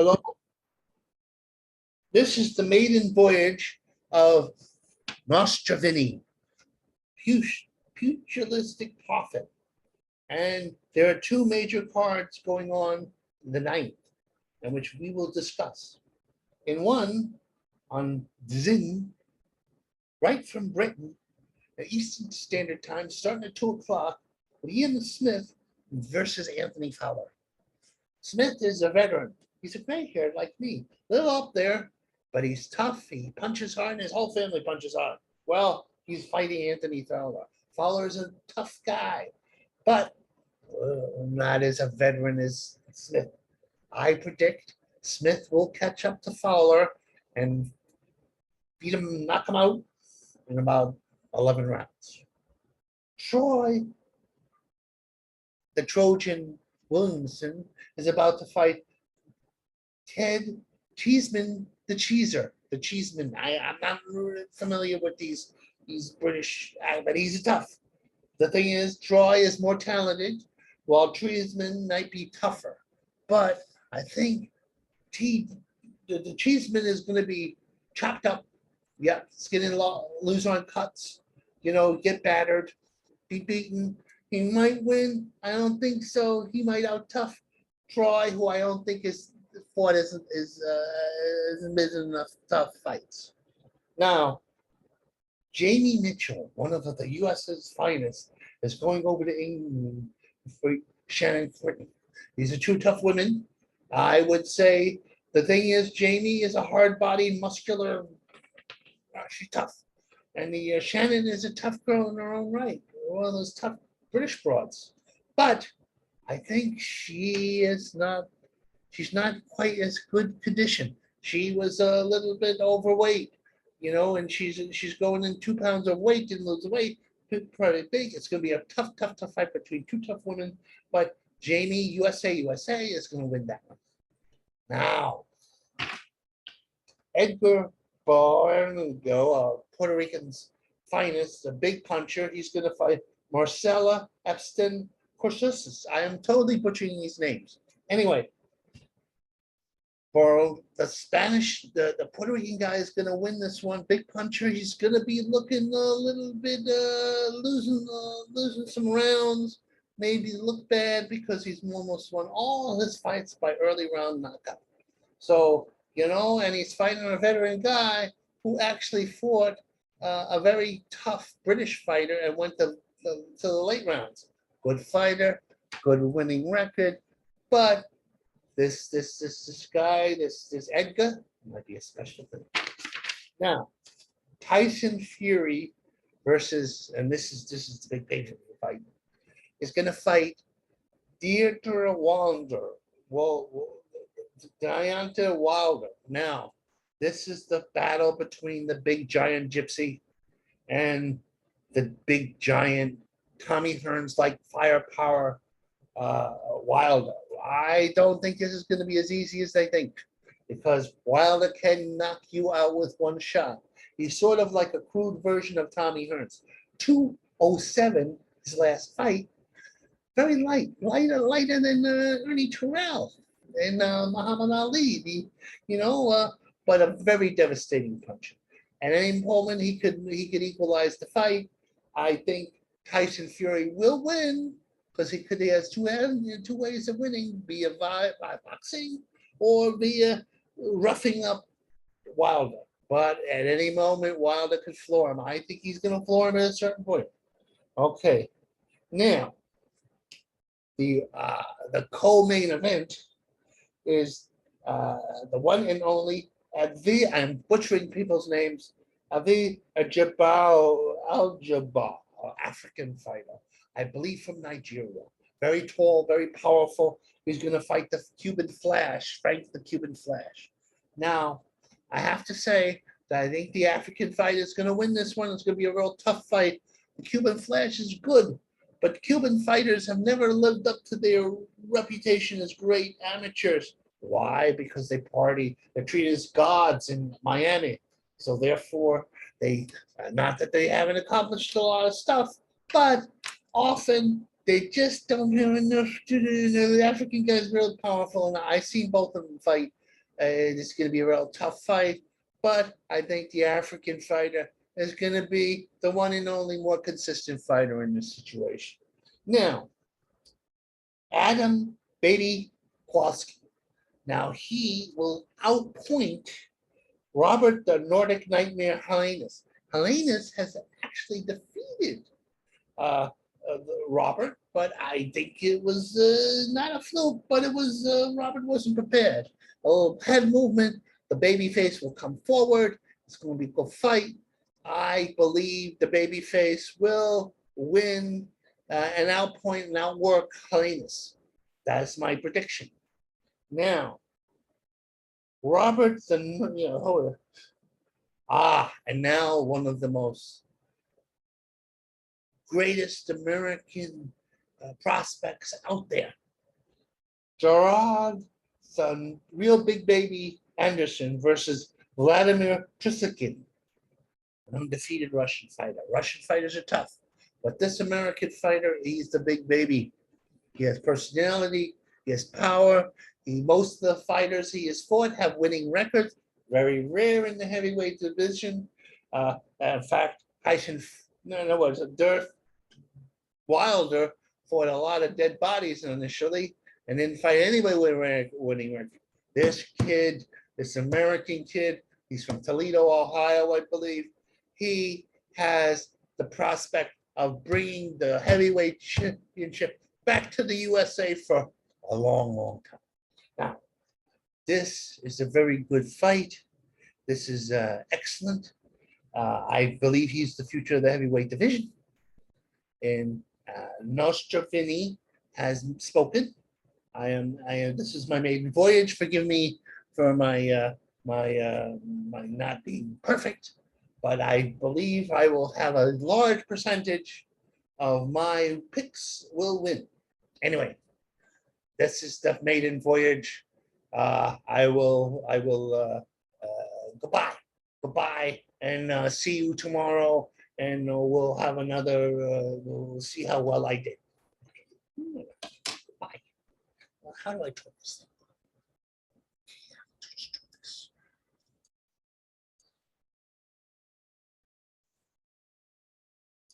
Hello. This is the maiden voyage of Nostravini, pugilistic prophet. And there are two major cards going on in the ninth, in which we will discuss. In one, on Zing, right from Britain, at Eastern Standard Time, starting at 2 o'clock, with Ian Smith versus Anthony Fowler. Smith is a veteran. He's a gray haired like me, a little up there, but he's tough. He punches hard, and his whole family punches hard. Well, he's fighting Anthony Fowler. Fowler's a tough guy, but not as a veteran as Smith. I predict Smith will catch up to Fowler and beat him, knock him out in about 11 rounds. Troy, the Trojan Williamson, is about to fight Ted Cheeseman, the Cheeser. The Cheeseman. I'm not really familiar with these British, but he's tough. The thing is, Troy is more talented, while Cheeseman might be tougher. But I think the Cheeseman is going to be chopped up. Yeah, skin and lose on cuts. Get battered, be beaten. He might win. I don't think so. He might out-tough Troy, who I don't think is fought isn't enough tough fights. Now, Jamie Mitchell, one of the U.S.'s finest, is going over to England for Shannon Clinton. These are two tough women. I would say the thing is, Jamie is a hard-bodied, muscular. She's tough, and the Shannon is a tough girl in her own right. One of those tough British broads, but I think she's not quite as good condition. She was a little bit overweight, and she's going in 2 pounds of weight, didn't lose the weight, pretty big. It's going to be a tough fight between two tough women, but Jamie, USA is going to win that one. Now, Edgar Barnugo, Puerto Rican's finest, a big puncher. He's going to fight Marcela Epstein Corsusis. I am totally butchering these names. Anyway, for the Spanish, the Puerto Rican guy is going to win this one. Big puncher. He's going to be looking a little bit losing some rounds. Maybe look bad because he's almost won all his fights by early round knockout. So, and he's fighting a veteran guy who actually fought a very tough British fighter and went to the late rounds. Good fighter, good winning record, but this guy, this Edgar, might be a special thing. Now, Tyson Fury versus, and this is the big pay-per-view fight, is going to fight Deontay Wilder. Deontay Wilder. Now, this is the battle between the big giant gypsy and the big giant Tommy Hearns like firepower Wilder. I don't think this is going to be as easy as they think, because Wilder can knock you out with one shot. He's sort of like a crude version of Tommy Hearns. 207, his last fight, very lighter than Ernie Terrell and Muhammad Ali. But a very devastating puncher. At any moment, he could equalize the fight. I think Tyson Fury will win because he has two ways of winning, via boxing or via roughing up Wilder. But at any moment, Wilder could floor him. I think he's going to floor him at a certain point. Okay, now the co-main event is the one and only I'm butchering people's names. Avi Al-Jabbar, African fighter, I believe from Nigeria. Very tall, very powerful. He's going to fight the Cuban Flash, Frank the Cuban Flash. Now, I have to say that I think the African fighter is going to win this one. It's going to be a real tough fight. The Cuban Flash is good, but Cuban fighters have never lived up to their reputation as great amateurs. Why? Because they party. They're treated as gods in Miami. So therefore, not that they haven't accomplished a lot of stuff, but often they just don't have enough to do. The African guys are really powerful, and I've seen both of them fight. It's going to be a real tough fight, but I think the African fighter is going to be the one and only more consistent fighter in this situation. Now, Adam Beatty Kowalski. Now he will outpoint Robert the Nordic Nightmare Helenius. Helenius has actually defeated Robert, but I think it was not a fluke, but it was Robert wasn't prepared. A little head movement, the baby face will come forward. It's going to be a good fight. I believe the baby face will win and outpoint and outwork Helenius. That's my prediction. Now, Robert the and now one of the most greatest American prospects out there, Gerard, the real big baby Anderson versus Vladimir Triskin, an undefeated Russian fighter. Russian fighters are tough, but this American fighter, he's the big baby. He has personality, he has power. Most of the fighters he has fought have winning records, very rare in the heavyweight division. In fact, Dirk Wilder fought a lot of dead bodies initially and didn't fight anybody with a winning record. This kid, this American kid, he's from Toledo, Ohio, I believe. He has the prospect of bringing the heavyweight championship back to the USA for a long, long time. Now, this is a very good fight. This is excellent. I believe he's the future of the heavyweight division. And Nostrovini has spoken. This is my maiden voyage. Forgive me for my not being perfect, but I believe I will have a large percentage of my picks will win. Anyway, this is the maiden voyage. I will goodbye, and see you tomorrow. And we'll have another. We'll see how well I did. Bye. How do I turn this thing?